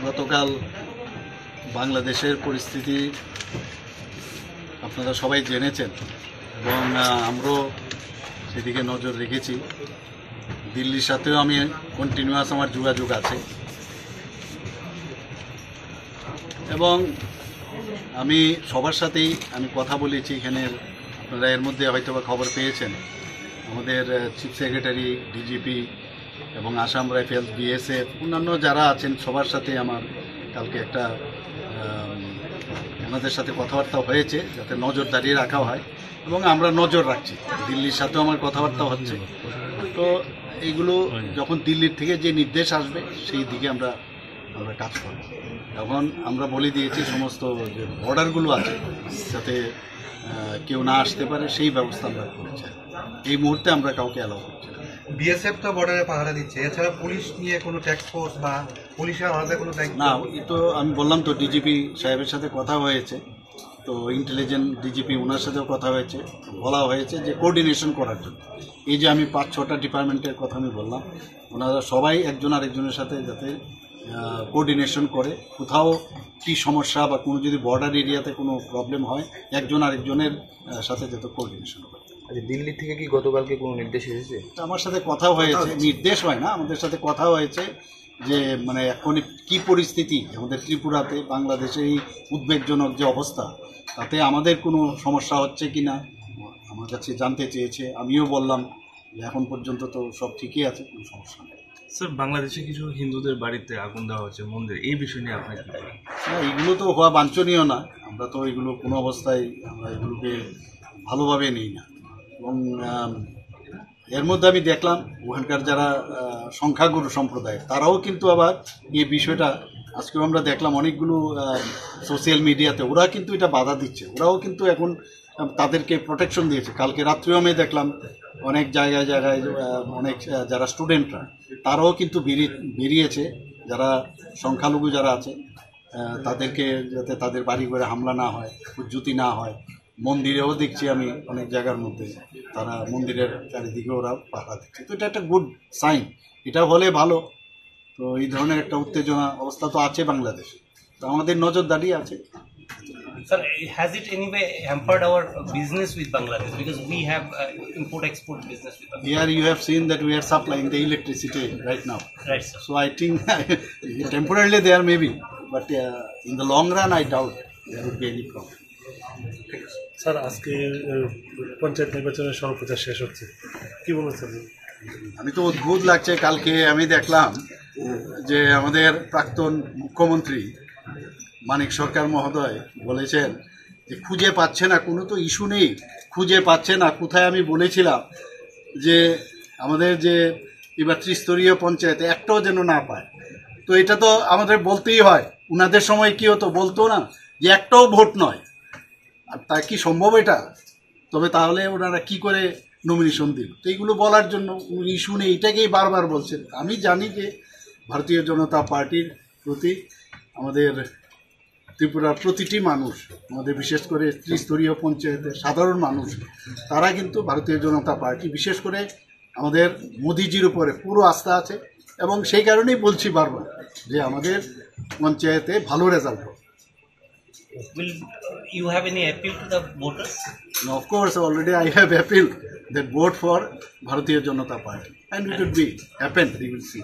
গতকাল বাংলাদেশের পরিস্থিতি আপনারা সবাই জেনেছেন এবং আমরাও সেদিকে নজর রেখেছি। দিল্লির সাথেও আমি কন্টিনিউয়াস আমার যোগাযোগ আছে এবং আমি সবার সাথেই আমি কথা বলেছি। এখানের আপনারা এর মধ্যে হয়তো বা খবর পেয়েছেন, আমাদের চিফ সেক্রেটারি, ডিজিপি এবং আসাম রাইফেলস, বিএসএফ, অন্যান্য যারা আছেন সবার সাথে আমার কালকে একটা ওনাদের সাথে কথাবার্তা হয়েছে যাতে নজরদারি রাখা হয় এবং আমরা নজর রাখছি। দিল্লির সাথেও আমার কথাবার্তা হচ্ছে। তো এইগুলো যখন দিল্লির থেকে যে নির্দেশ আসবে সেই দিকে আমরা কাজ করব। এখন আমরা বলে দিয়েছি সমস্ত যে বর্ডারগুলো আছে যাতে কেউ না আসতে পারে সেই ব্যবস্থা আমরা করেছি। এই মুহূর্তে আমরা কাউকে অ্যালাউ করছি না। বিএসএফ তো বর্ডারে পাহারা দিচ্ছে, এছাড়া পুলিশ নিয়ে কোনো ট্যাক্স ফোর্স বা পুলিশের আলাদা কোনো দায়িত্ব না? এই তো আমি বললাম তো, ডিজিপি সাহেবের সাথে কথা হয়েছে, তো ইন্টেলিজেন্ট ডিজিপি ওনার সাথেও কথা হয়েছে, বলা হয়েছে যে কোঅর্ডিনেশন করার জন্য। এই যে আমি 5-6টা ডিপার্টমেন্টের কথা আমি বললাম, ওনারা সবাই একজন আরেকজনের সাথে যাতে কোঅর্ডিনেশন করে, কোথাও কী সমস্যা বা কোনো যদি বর্ডার এরিয়াতে কোনো প্রবলেম হয় একজন আরেকজনের সাথে যাতে কোঅর্ডিনেশন করে। আচ্ছা, দিল্লি থেকে কি গতকালকে কোনো নির্দেশ এসেছে? আমার সাথে কথা হয়েছে, নির্দেশ হয় না, আমাদের সাথে কথা হয়েছে যে মানে এখন কী পরিস্থিতি আমাদের ত্রিপুরাতে, বাংলাদেশে এই উদ্বেগজনক যে অবস্থা, তাতে আমাদের কোনো সমস্যা হচ্ছে কি না আমার কাছে জানতে চেয়েছে। আমিও বললাম যে এখন পর্যন্ত তো সব ঠিকই আছে, কোনো সমস্যা নেই। স্যার, বাংলাদেশে কিছু হিন্দুদের বাড়িতে আগুন দেওয়া হচ্ছে মন্দির, এই বিষয় নিয়ে আপনার কি বলেন? এগুলো তো হওয়া বাঞ্ছনীয় না। আমরা তো এগুলো কোনো অবস্থায় আমরা এগুলোকে ভালোভাবে নিই না। এবং এর মধ্যে আমি দেখলাম ওখানকার যারা সংখ্যাগুরু সম্প্রদায় তারাও কিন্তু আবার এই বিষয়টা, আজকেও আমরা দেখলাম অনেকগুলো সোশ্যাল মিডিয়াতে ওরা কিন্তু এটা বাধা দিচ্ছে। ওরাও কিন্তু এখন তাদেরকে প্রোটেকশন দিয়েছে। কালকে রাত্রেও আমি দেখলাম অনেক জায়গায় জায়গায় অনেক যারা স্টুডেন্টরা তারাও কিন্তু বেরিয়েছে, যারা সংখ্যালঘু যারা আছে তাদেরকে যাতে তাদের বাড়ি ঘরে হামলা না হয়, উজ্জুতি না হয়। মন্দিরেও দেখছি আমি অনেক জায়গার মধ্যে তারা মন্দিরের চারিদিকে ওরা পাহারা দিচ্ছে। তো এটা একটা গুড সাইন, এটা হলে ভালো। তো এই ধরনের একটা উত্তেজনা অবস্থা তো আছে বাংলাদেশে, তো আমাদের নজরদারি আছে। Sir, has it anyway hampered our business with Bangladesh, because we have import-export business with Bangladesh? Here you have seen that we are supplying the electricity right now. Right, sir. So I think temporarily there may be, but in the long run I doubt there would be any problem. Sir, আজকে পঞ্চায়েত নির্বাচনের সর্বপ্রচার শেষ হচ্ছে, কি বলেছেন? আমি তো অদ্ভুত লাগছে। কালকে আমি দেখলাম যে আমাদের প্রাক্তন মুখ্যমন্ত্রী মানিক সরকার মহোদয় বলেছেন যে খুঁজে পাচ্ছে না, কোনো তো ইস্যু নেই, খুঁজে পাচ্ছে না কোথায়। আমি বলেছিলাম যে আমাদের যে এবার ত্রিস্তরীয় পঞ্চায়েতে একটাও যেন না পায়। তো এটা তো আমাদের বলতেই হয়। উনাদের সময় কি হতো, বলতো না যে একটাও ভোট নয়। আর তা কি সম্ভব এটা? তবে তাহলে ওনারা কি করে নমিনেশন দিল? তো এইগুলো বলার জন্য ইস্যু নেই, এটাকেই বারবার বলছেন। আমি জানি যে ভারতীয় জনতা পার্টির প্রতি আমাদের ত্রিপুরার প্রতিটি মানুষ, আমাদের বিশেষ করে ত্রিস্তরীয় পঞ্চায়েতের সাধারণ মানুষ, তারা কিন্তু ভারতীয় জনতা পার্টি, বিশেষ করে আমাদের মোদিজির উপরে পুরো আস্থা আছে। এবং সেই কারণেই বলছি বারবার যে আমাদের পঞ্চায়েতে ভালো রেজাল্ট হবে। Will you have any appeal to the voters? And of course, already I have appealed that vote for Bharatiya Janata Party, and it will be happen. We will see.